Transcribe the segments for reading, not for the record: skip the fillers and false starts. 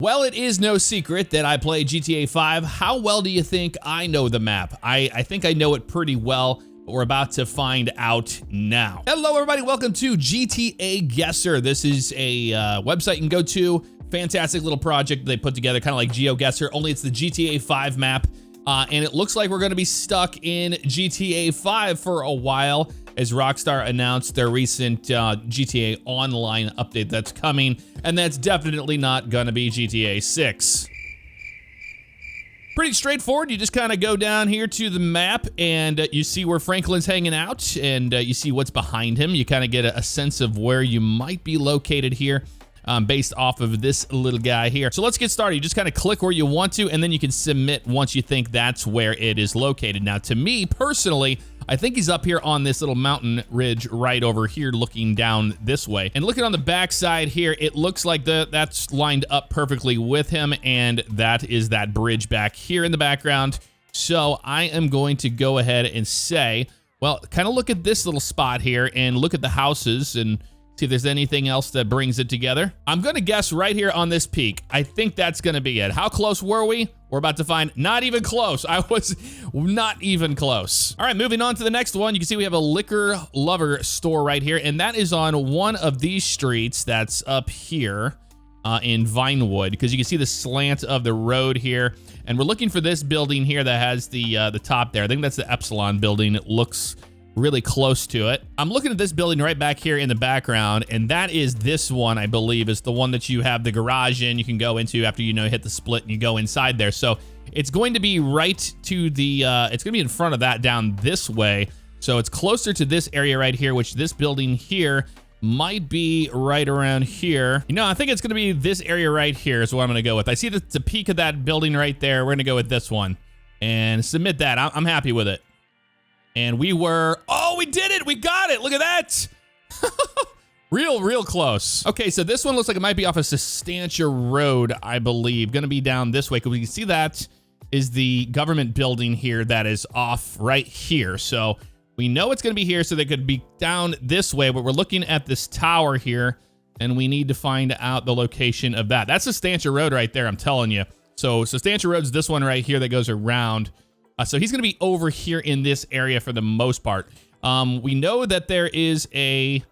Well, it is no secret that I play GTA 5. How well do you think I know the map? I think I know it pretty well, but we're about to find out now. Hello, everybody. Welcome to GTA Guesser. This is a website you can go to. Fantastic little project they put together, kind of like GeoGuessr, only it's the GTA 5 map. And it looks like we're going to be stuck in GTA 5 for a while, as Rockstar announced their recent GTA Online update that's coming, and that's definitely not gonna be GTA 6. Pretty straightforward. You just kind of go down here to the map and you see where Franklin's hanging out, and you see what's behind him. You kind of get a sense of where you might be located here. Based off of this little guy here. So let's get started. You just kind of click where you want to, and then you can submit once you think that's where it is located. Now, to me personally, I think he's up here on this little mountain ridge right over here looking down this way. And looking on the back side here, it looks like that's lined up perfectly with him, and that is that bridge back here in the background. So I am going to go ahead and say, well, kind of look at this little spot here and look at the houses and see if there's anything else that brings it together. I'm gonna guess right here on this peak. I think that's gonna be it. How close were we? We're about to find not even close. I was not even close. All right, moving on to the next one. You can see we have a liquor lover store right here, and that is on one of these streets that's up here in Vinewood, because you can see the slant of the road here. And we're looking for this building here that has the top there. I think that's the Epsilon building. It looks really close to it. I'm looking at this building right back here in the background, and that is this one, I believe, is the one that you have the garage in. You can go into after you hit the split and you go inside there. So it's going to be right to the, it's going to be in front of that down this way. So it's closer to this area right here, which this building here might be right around here. I think it's going to be this area right here is what I'm going to go with. I see the peak of that building right there. We're going to go with this one and submit that. I'm happy with it. And we did it. We got it. Look at that. real close. Okay, so this one looks like it might be off of Sustancia Road, I believe. Gonna be down this way, because we can see that is the government building here that is off right here. So we know it's gonna be here, so they could be down this way, but we're looking at this tower here, and we need to find out the location of that. That's Sustancia Road right there, I'm telling you. So Sustancia Road's this one right here that goes around. So he's going to be over here in this area for the most part. We know that there is a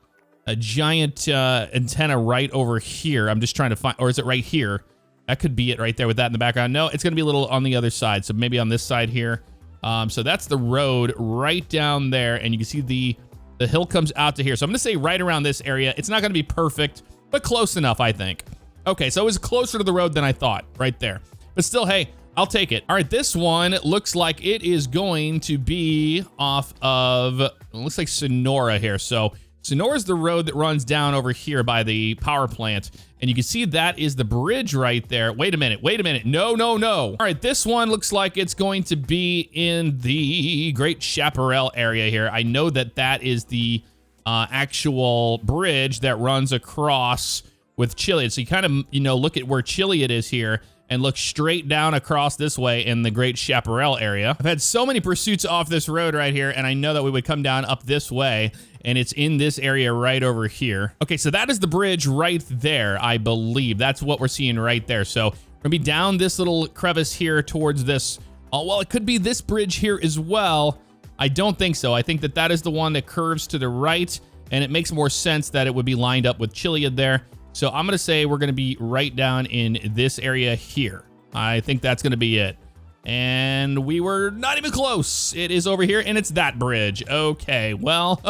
giant antenna right over here. I'm just trying to find, or is it right here? That could be it right there with that in the background. No, it's going to be a little on the other side. So maybe on this side here. So that's the road right down there. And you can see the hill comes out to here. So I'm going to say right around this area. It's not going to be perfect, but close enough, I think. Okay, so it was closer to the road than I thought right there. But still, hey, I'll take it. All right, this one looks like it is going to be off of, it looks like Sonora here. So Sonora's the road that runs down over here by the power plant. And you can see that is the bridge right there. Wait a minute. No. All right, this one looks like it's going to be in the Great Chaparral area here. I know that is the actual bridge that runs across with Chiliad. So you kind of, look at where Chiliad is here, and look straight down across this way in the Great Chaparral area. I've had so many pursuits off this road right here, and I know that we would come down up this way, and it's in this area right over here. Okay, so that is the bridge right there, I believe. That's what we're seeing right there. So we're gonna be down this little crevice here towards this. Oh, well, it could be this bridge here as well. I don't think so. I think that is the one that curves to the right, and it makes more sense that it would be lined up with Chiliad there. So I'm going to say we're going to be right down in this area here. I think that's going to be it. And we were not even close. It is over here, and it's that bridge. Okay, well,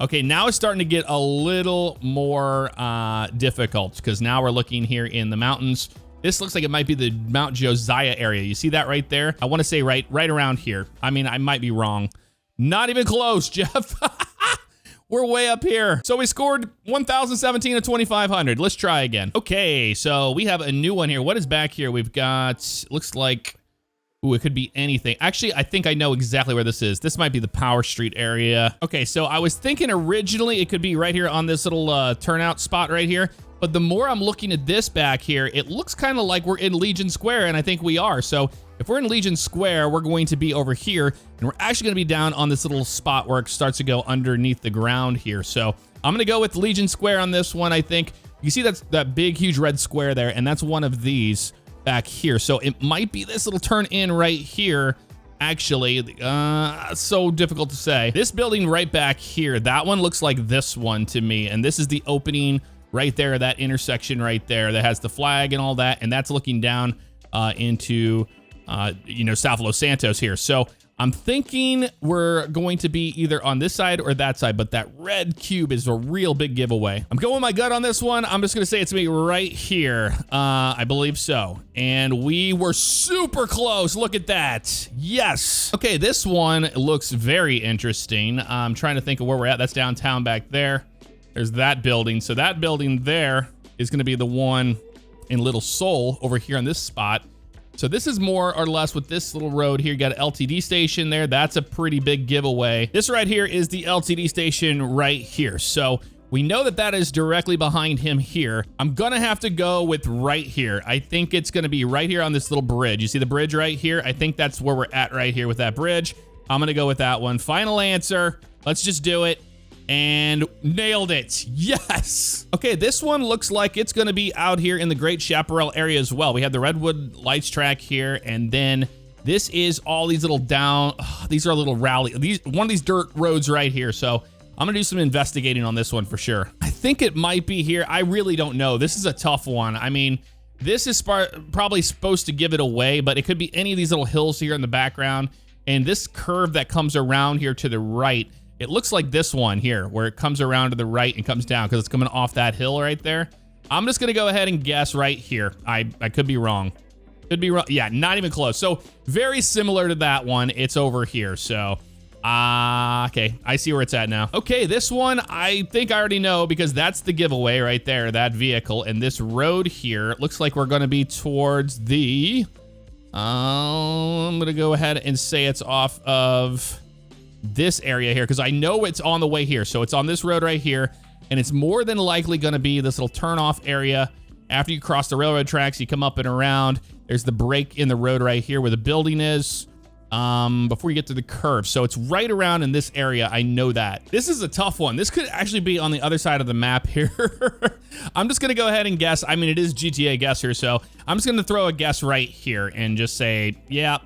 okay, now it's starting to get a little more difficult, because now we're looking here in the mountains. This looks like it might be the Mount Josiah area. You see that right there? I want to say right around here. I mean, I might be wrong. Not even close, Jeff. We're way up here. So we scored 1,017 of 2,500. Let's try again. Okay, so we have a new one here. What is back here? We've got, looks like, ooh, it could be anything. Actually, I think I know exactly where this is. This might be the Power Street area. Okay, so I was thinking originally it could be right here on this little turnout spot right here. But the more I'm looking at this back here, it looks kind of like we're in Legion Square, and I think we are. So if we're in Legion Square, we're going to be over here, and we're actually going to be down on this little spot where it starts to go underneath the ground here. So I'm going to go with Legion Square on this one, I think. You see that big, huge red square there, and that's one of these back here. So it might be this little turn in right here. Actually, so difficult to say. This building right back here, that one looks like this one to me. And this is the opening right there, that intersection right there that has the flag and all that. And that's looking down into, South Los Santos here. So I'm thinking we're going to be either on this side or that side, but that red cube is a real big giveaway. I'm going with my gut on this one. I'm just gonna say it's me right here. I believe so. And we were super close. Look at that. Yes. Okay, this one looks very interesting. I'm trying to think of where we're at. That's downtown back there. There's that building. So that building there is gonna be the one in Little Seoul over here on this spot. So this is more or less with this little road here. You got an LTD station there. That's a pretty big giveaway. This right here is the LTD station right here. So we know that that is directly behind him here. I'm gonna have to go with right here. I think it's gonna be right here on this little bridge. You see the bridge right here? I think that's where we're at right here with that bridge. I'm gonna go with that one. Final answer. Let's just do it. And nailed it. Yes. Okay, this one looks like it's gonna be out here in the Great Chaparral area as well. We have the Redwood Lights track here, and then this is all these little these are little one of these dirt roads right here. So I'm gonna do some investigating on this one for sure. I think it might be here. I really don't know. This is a tough one. I mean, this is probably supposed to give it away, but it could be any of these little hills here in the background. And this curve that comes around here to the right, it looks like this one here, where it comes around to the right and comes down because it's coming off that hill right there. I'm just gonna go ahead and guess right here. I could be wrong. Could be wrong. Yeah, not even close. So very similar to that one. It's over here. So, okay, I see where it's at now. Okay, this one I think I already know because that's the giveaway right there, that vehicle. And this road here, it looks like we're gonna be towards the, I'm gonna go ahead and say it's off of this area here because I know it's on the way here. So it's on this road right here, and it's more than likely going to be this little turn-off area. After you cross the railroad tracks, you come up and around. There's the break in the road right here where the building is before you get to the curve. So it's right around in this area. I know that. This is a tough one. This could actually be on the other side of the map here. I'm just going to go ahead and guess. I mean, it is GTA guess here, so I'm just going to throw a guess right here and just say, yeah,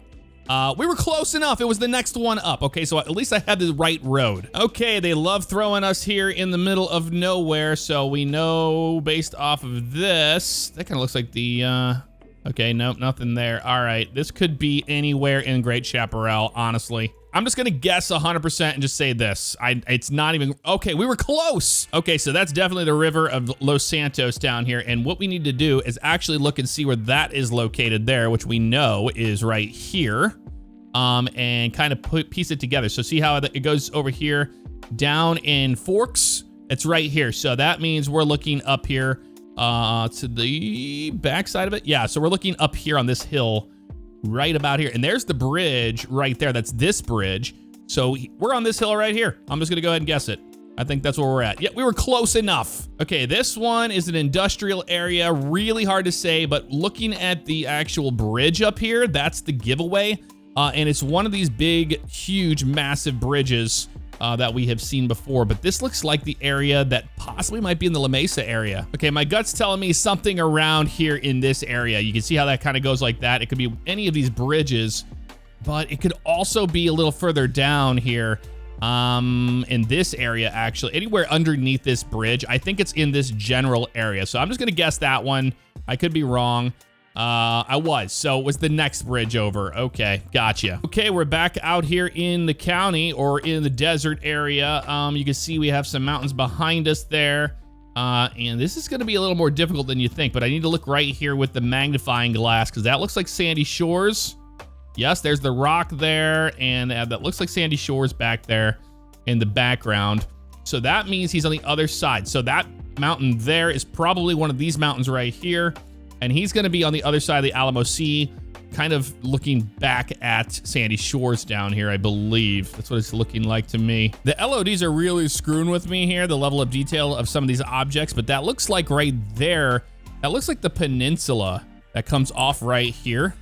we were close enough. It was the next one up. Okay, so at least I had the right road. Okay, they love throwing us here in the middle of nowhere, so we know based off of this. That kind of looks like the, okay, nope, nothing there. All right, this could be anywhere in Great Chaparral, honestly. I'm just gonna guess 100% and just say this. It's not even, okay, we were close. Okay, so that's definitely the river of Los Santos down here. And what we need to do is actually look and see where that is located there, which we know is right here. And kind of piece it together. So see how it goes over here down in Forks? It's right here. So that means we're looking up here to the back side of it. Yeah, so we're looking up here on this hill right about here. And there's the bridge right there. That's this bridge. So we're on this hill right here. I'm just gonna go ahead and guess it. I think that's where we're at. Yeah, we were close enough. Okay, this one is an industrial area. Really hard to say, but looking at the actual bridge up here, that's the giveaway. And it's one of these big, huge, massive bridges that we have seen before. But this looks like the area that possibly might be in the La Mesa area. Okay, my gut's telling me something around here in this area. You can see how that kind of goes like that. It could be any of these bridges, but it could also be a little further down here in this area, actually. Anywhere underneath this bridge. I think it's in this general area. So I'm just going to guess that one. I could be wrong. So it was the next bridge over. Okay, gotcha. Okay, we're back out here in the county or in the desert area. You can see we have some mountains behind us there. And this is gonna be a little more difficult than you think, but I need to look right here with the magnifying glass because that looks like sandy shores. Yes, there's the rock there, and that looks like sandy shores back there in the background. So that means he's on the other side. So that mountain there is probably one of these mountains right here. And he's going to be on the other side of the Alamo Sea, kind of looking back at sandy shores down here, I believe. That's what it's looking like to me. The LODs are really screwing with me here, the level of detail of some of these objects, but that looks like right there, that looks like the peninsula that comes off right here.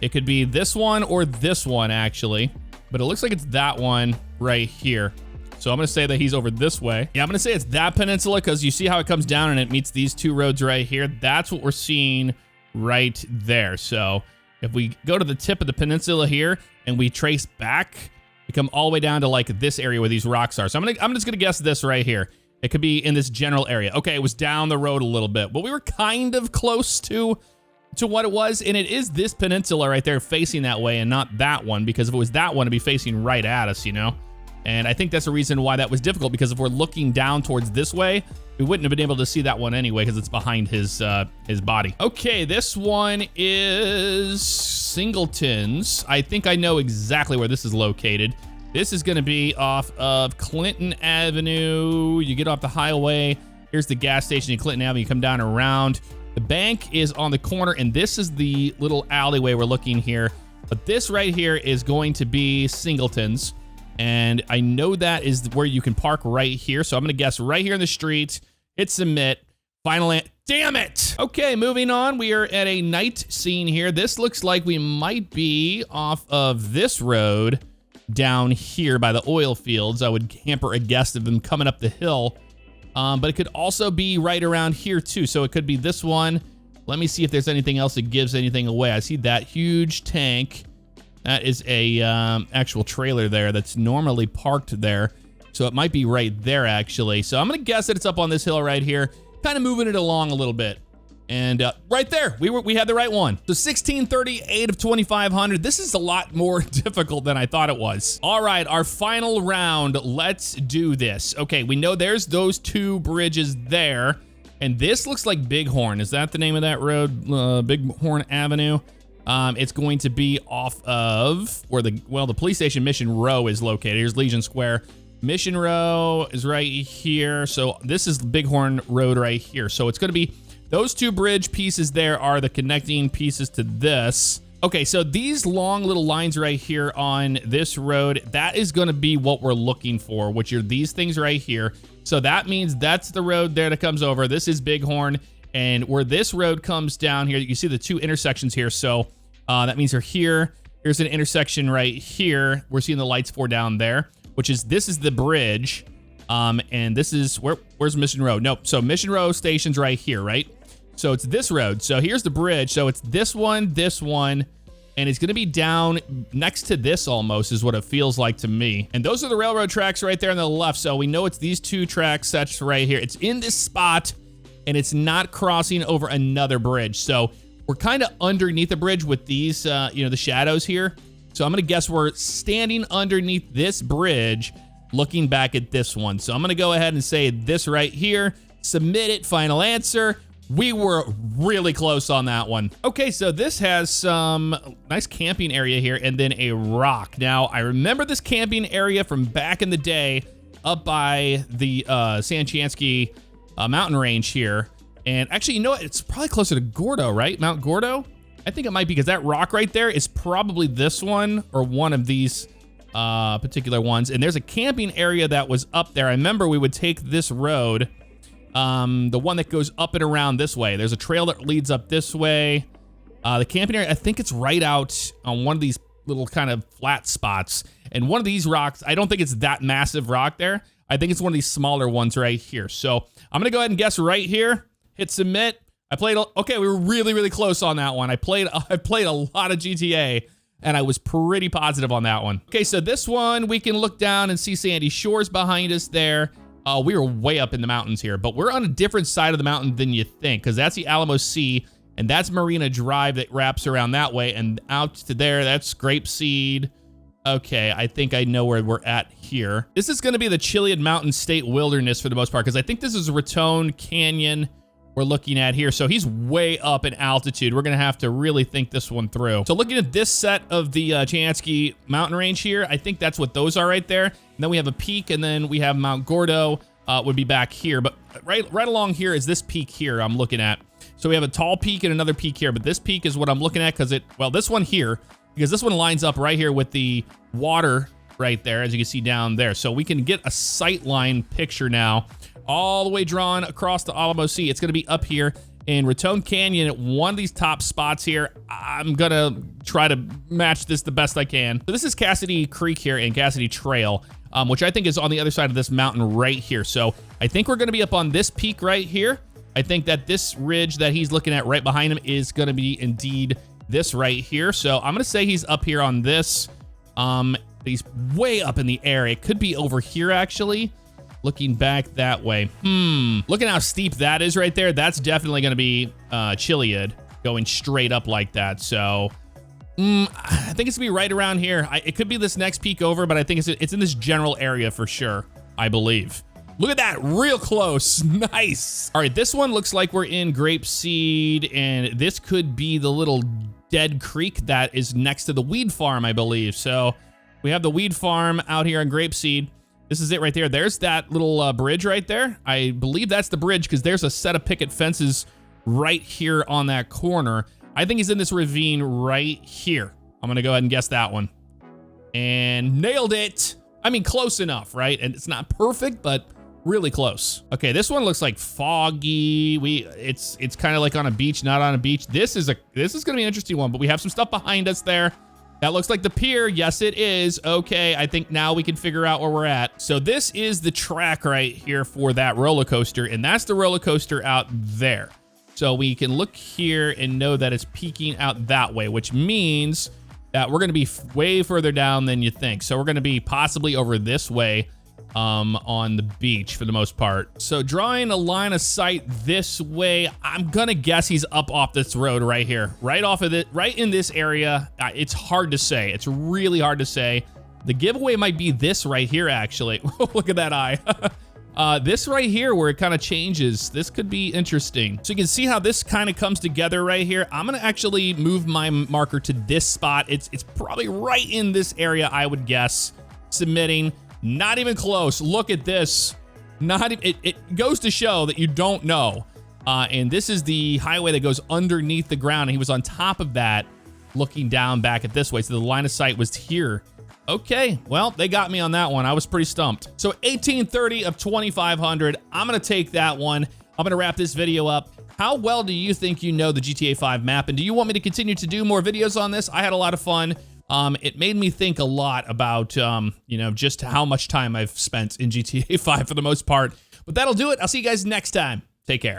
It could be this one or this one, actually, but it looks like it's that one right here. So I'm gonna say that he's over this way. Yeah, I'm gonna say it's that peninsula because you see how it comes down and it meets these two roads right here. That's what we're seeing right there. So if we go to the tip of the peninsula here and we trace back, we come all the way down to like this area where these rocks are. So I'm just gonna guess this right here. It could be in this general area. Okay, it was down the road a little bit, but we were kind of close to what it was, and it is this peninsula right there facing that way and not that one, because if it was that one, it'd be facing right at us, you know? And I think that's the reason why that was difficult, because if we're looking down towards this way, we wouldn't have been able to see that one anyway because it's behind his body. Okay, this one is Singleton's. I think I know exactly where this is located. This is gonna be off of Clinton Avenue. You get off the highway. Here's the gas station in Clinton Avenue. You come down around. The bank is on the corner, and this is the little alleyway we're looking here. But this right here is going to be Singleton's. And I know that is where you can park right here. So I'm going to guess right here in the street. Hit submit. Damn it. Okay, moving on. We are at a night scene here. This looks like we might be off of this road down here by the oil fields. I would hamper a guess of them coming up the hill. But it could also be right around here too. So it could be this one. Let me see if there's anything else that gives anything away. I see that huge tank. That is a actual trailer there that's normally parked there. So it might be right there, actually. So I'm going to guess that it's up on this hill right here, kind of moving it along a little bit. And right there, we had the right one. So 1638 of 2500. This is a lot more difficult than I thought it was. All right, our final round. Let's do this. Okay, we know there's those two bridges there. And this looks like Bighorn. Is that the name of that road? Bighorn Avenue. It's going to be off of where the police station Mission Row is located. Here's Legion Square. Mission Row is right here. So this is Bighorn Road right here. So it's going to be those two bridge pieces there are the connecting pieces to this. Okay, so these long little lines right here on this road, that is going to be what we're looking for, which are these things right here. So that means that's the road there that comes over. This is Bighorn. And where this road comes down here, you see the two intersections here. So that means they're here. Here's an intersection right here. We're seeing the lights for down there, which is, this is the bridge. And this is, where's Mission Row? Nope. So Mission Row station's right here, right? So it's this road. So here's the bridge. So it's this one, and it's going to be down next to this almost is what it feels like to me. And those are the railroad tracks right there on the left. So we know it's these two track sets right here. It's in this spot, and it's not crossing over another bridge. So we're kind of underneath the bridge with these, the shadows here. So I'm going to guess we're standing underneath this bridge looking back at this one. So I'm going to go ahead and say this right here. Submit it. Final answer. We were really close on that one. Okay, so this has some nice camping area here and then a rock. Now, I remember this camping area from back in the day up by the Sanchansky mountain range here. And actually, you know what? It's probably closer to Gordo, right? Mount Gordo? I think it might be because that rock right there is probably this one or one of these particular ones. And there's a camping area that was up there. I remember we would take this road, the one that goes up and around this way. There's a trail that leads up this way. The camping area, I think it's right out on one of these little kind of flat spots. And one of these rocks, I don't think it's that massive rock there. I think it's one of these smaller ones right here. So I'm going to go ahead and guess right here. Hit submit. Okay, we were really, really close on that one. I played a lot of GTA, and I was pretty positive on that one. Okay, so this one, we can look down and see Sandy Shores behind us there. We were way up in the mountains here, but we're on a different side of the mountain than you think, because that's the Alamo Sea, and that's Marina Drive that wraps around that way, and out to there, that's Grape Seed. Okay, I think I know where we're at here. This is going to be the Chilean Mountain State Wilderness for the most part, because I think this is Raton Canyon we're looking at here. So he's way up in altitude. We're going to have to really think this one through. So looking at this set of the Chansky mountain range here, I think that's what those are right there. And then we have a peak, and then we have Mount Gordo would be back here. But right along here is this peak here I'm looking at. So we have a tall peak and another peak here, but this peak is what I'm looking at because this one here, because this one lines up right here with the water right there, as you can see down there. So we can get a sightline picture now all the way drawn across the Alamo Sea. It's going to be up here in Raton Canyon at one of these top spots here. I'm going to try to match this the best I can. So this is Cassidy Creek here and Cassidy Trail. which I think is on the other side of this mountain right here. So I think we're going to be up on this peak right here. I think that this ridge that he's looking at right behind him is going to be indeed this right here. So I'm going to say he's up here on this. He's way up in the air. It could be over here, actually. Looking back that way. Look at how steep that is right there. That's definitely going to be Chiliad going straight up like that. So I think it's going to be right around here. It could be this next peak over, but I think it's in this general area for sure, I believe. Look at that, real close. Nice. All right, this one looks like we're in Grape Seed, and this could be the little dead creek that is next to the weed farm, I believe. So we have the weed farm out here in Grape Seed. This is it right there. There's that little bridge right there. I believe that's the bridge because there's a set of picket fences right here on that corner. I think he's in this ravine right here. I'm gonna go ahead and guess that one. And nailed it. I mean, close enough, right? And it's not perfect, but really close. Okay, this one looks like foggy. It's kind of like on a beach, not on a beach. This is gonna be an interesting one, but we have some stuff behind us there. That looks like the pier. Yes, it is. Okay, I think now we can figure out where we're at. So this is the track right here for that roller coaster, and that's the roller coaster out there. So we can look here and know that it's peeking out that way, which means that we're gonna be way further down than you think. So we're gonna be possibly over this way on the beach for the most part. So drawing a line of sight this way, I'm gonna guess he's up off this road right here, right off of it, right in this area. It's hard to say. It's really hard to say. The giveaway might be this right here, actually. Look at that eye. This right here where it kind of changes. This could be interesting. So you can see how this kind of comes together right here. I'm gonna actually move my marker to this spot. It's probably right in this area, I would guess. Submitting. Not even close. Look at this. It goes to show that you don't know. And this is the highway that goes underneath the ground. And he was on top of that, looking down back at this way. So the line of sight was here. Okay, well, they got me on that one. I was pretty stumped. So 1830 of 2500. I'm gonna take that one. I'm gonna wrap this video up. How well do you think you know the GTA 5 map? And do you want me to continue to do more videos on this? I had a lot of fun. It made me think a lot about, you know, just how much time I've spent in GTA 5 for the most part. But that'll do it. I'll see you guys next time. Take care.